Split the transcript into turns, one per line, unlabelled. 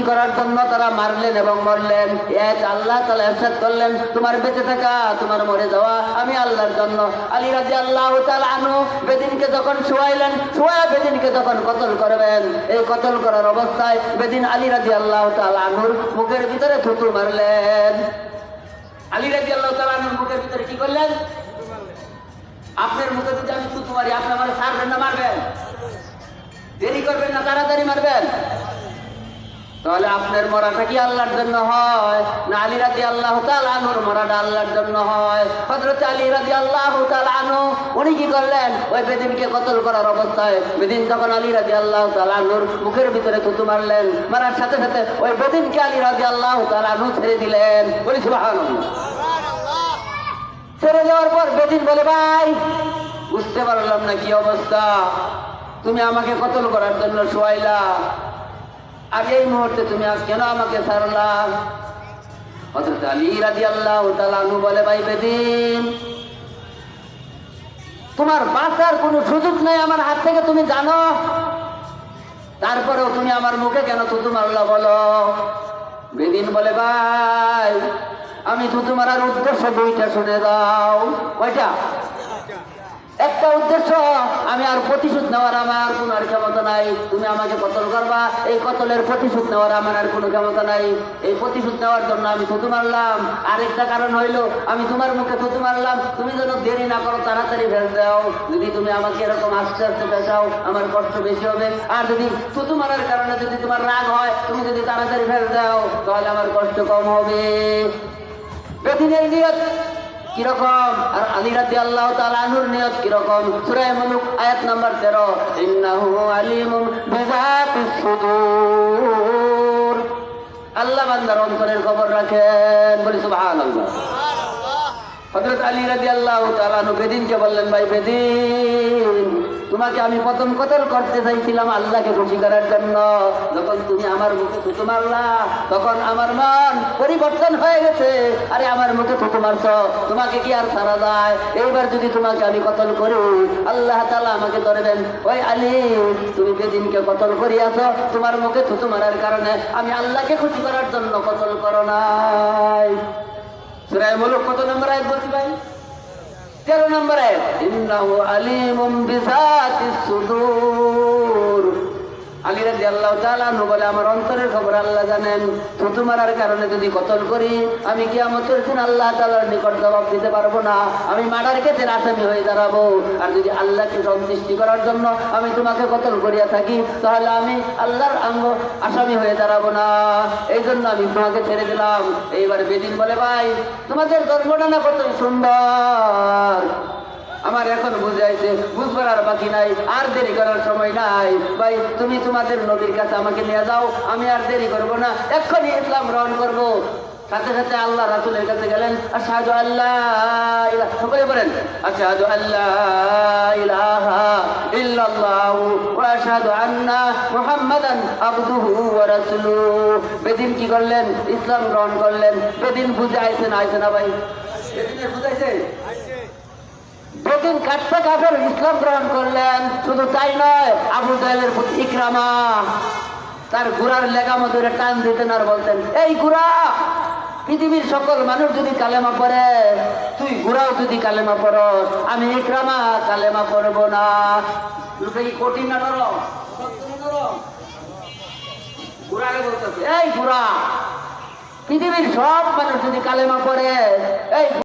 করার জন্য তারা মারলেন এবং মরলেন। এক আল্লাহ তাআলা ইরশাদ করলেন, তোমার বেঁচে থাকা, তোমার মরে যাওয়া আমি আল্লাহর জন্য। আলী রাদিয়াল্লাহু তাআলা আনহু বেদিনকে যখন শোয়াইলেন, শোয়া বেদিনকে যখন কতল করবেন, এই কতল করার অবস্থায় বেদিন আলী রাদিয়াল্লাহু তাআলা আনহুর মুখের ভিতরে থুতু মারলেন। আলী রাদিয়াল্লাহু তাআলা আনহুর মুখের ভিতরে কি করলেন? আপনার মুখে যদি আমি থুতু মারি, আপনি আমার ছাড়বেন না মারবেন? দেরি করবেন না তাড়াতাড়ি মারবেন? তাহলে আপনার মরাটা কি আল্লাহর জন্য হয়, না আলী রাদিয়াল্লাহু তাআলা আনহুর মরাটা আল্লাহর জন্য হয়? হযরত আলী রাদিয়াল্লাহু তাআলা আনহু উনি কি করলেন? ওই বেদিনকে কতল করার অবস্থায় বেদিন যখন আলী রাদিয়াল্লাহু তাআলা আনহুর মুখের ভিতরে থুতু মারলেন, মারার সাথে সাথে ওই বেদিনকে আলী রাদিয়াল্লাহু তাআলা আনহু ছেড়ে দিলেন। বলি সুবহানাল্লাহ। ছেড়ে দেওয়ার পর বেদিন বলে, ভাই বুঝতে পারলাম না কি অবস্থা, তুমি আমাকে কতল করার জন্য শোয়াইলা, আর এই মুহূর্তে তুমি আজ কেন আমাকে ছাড়লা? হযরত আলী রাদিয়াল্লাহু তাআলা আনহু বলে, ভাই বেদিন, তোমার বাঁচার কোনো সুযোগ নাই আমার হাত থেকে, তুমি জানো, তারপরেও তুমি আমার মুখে কেন থুতু মারলা বলো? বেদিন বলে, ভাই আমি থুতু মারার উদ্দেশ্য দুইটা, শুনে দাও। কয়টা? একটা উদ্দেশ্য, আমি আর প্রতিশোধ নেওয়ার আমার কোন আর ক্ষমতা নাই। তুমি আমাকে কতল করবা, এই কতলের প্রতিশোধ নেওয়ার আমার আর কোনো ক্ষমতা নাই। এই প্রতিশোধ নেওয়ার জন্য আমি থুতু মারলাম। আরেকটা কারণ হইলো, আমি তোমার মুখে থুতু মারলাম, তুমি যেন দেরি না করো, তাড়াতাড়ি ফেল দাও। যদি তুমি আমাকে এরকম আস্তে আস্তে ফেসাও, আমার কষ্ট বেশি হবে। আর যদি থুতু মারার কারণে যদি তোমার রাগ হয়, তুমি যদি তাড়াতাড়ি ফেল দাও, তাহলে আমার কষ্ট কম হবে। বেদিনের নিয়ত কিরকম, আর আলী রাদিয়াল্লাহু তাআলা আনহুর নিয়ত কিরকম? সূরা মুলক আয়াত নাম্বার 13, ইন্নাহু আলিমুন বিযাতিস সুদূর। আল্লাহ বান্দার অন্তরের খবর রাখেন। বলি সুবহানাল্লাহ। হযরত আলী রাদিয়াল্লাহু তাআলা আনহু বেদিনকে বললেন, ভাই বেদিন, তোমাকে আমি প্রথম কতল করতে চাইছিলাম আল্লাহকে খুশি করার জন্য। যখন তুমি আমার মুখে থুতু মারলা, তখন আমার মন পরিবর্তন হয়ে গেছে। আরে আমার মুখে থুতু মারছো, তোমাকে কি আর ছাড়া যায়? এইবার যদি তোমাকে আমি কতল করি, আল্লাহ তাআলা আমাকে ধরবেন। ওই আলী, তুমি বেদিনকে কতল করিয়াছো, তোমার মুখে থুতু মারার কারণে, আমি আল্লাহকে খুশি করার জন্য কতল করো নাই। সূরা মুলক কত নম্বর আয়াত বলছি ভাই? 13 নম্বর আয়াত, ইন্নাহু আলিমুম বিযাতিস সুদূর। আলী রাদিয়াল্লাহু তাআলা আনহু বলে, আমার অন্তরের খবর আল্লাহ জানেন। থুতু মারার কারণে যদি কতল করি, আমি কিয়ামতের দিন আল্লাহ তাআলার নিকট জবাব দিতে পারবো না, আমি মার্ডার কেসের আসামি হয়ে দাঁড়াবো। আর যদি আল্লাহকে সন্তুষ্টি করার জন্য আমি তোমাকে কতল করিয়া থাকি, তাহলে আমি আল্লাহর আসামি হয়ে দাঁড়াবো না। এই জন্য আমি তোমাকে ছেড়ে দিলাম। এইবার বেদিন বলে, ভাই তোমাদের ধর্মটা না কত সুন্দর, আমার এখন বুঝাইছে, বুঝবার আর বাকি নাই, আর দেরি করার সময় নাই। ভাই তুমি তোমাদের নবীর কাছে আমাকে নিয়ে যাও, আমি আর দেরি করবো না, এক্ষুনি ইসলাম গ্রহণ করবো। সাথে সাথে আল্লাহ রাসূলের কাছে গেলেন। আশহাদু আল্লা ইলাহা, সকলে বলেন আশহাদু আল্লা ইলাহা ইল্লাল্লাহু ওয়া আশহাদু আন্না মুহাম্মাদান আবদুহু ওয়া রাসূলুহু। বেদিন কি করলেন? ইসলাম গ্রহণ করলেন। বেদিন বুঝাইছে না আইছে না ভাই? বেদিনে বুঝাইছে। বেদিন কাটতে কাফের ইসলাম গ্রহণ করলেন। শুধু তাই নয়, আবু জাহেলের প্রতি ইকরামা তার ঘোড়ার লেগামা ধরে টান দিতেন আর বলতেন, এই ঘোড়া, পৃথিবীর সকল মানুষ যদি কালেমা পড়ে, তুই ঘোড়াও যদি কালেমা পড়স, আমি ইকরামা কালেমা পড়বো না। কঠিন না নরম? ঘোড়াকে বলতেছে, এই ঘোড়া, পৃথিবীর সব মানুষ যদি কালেমা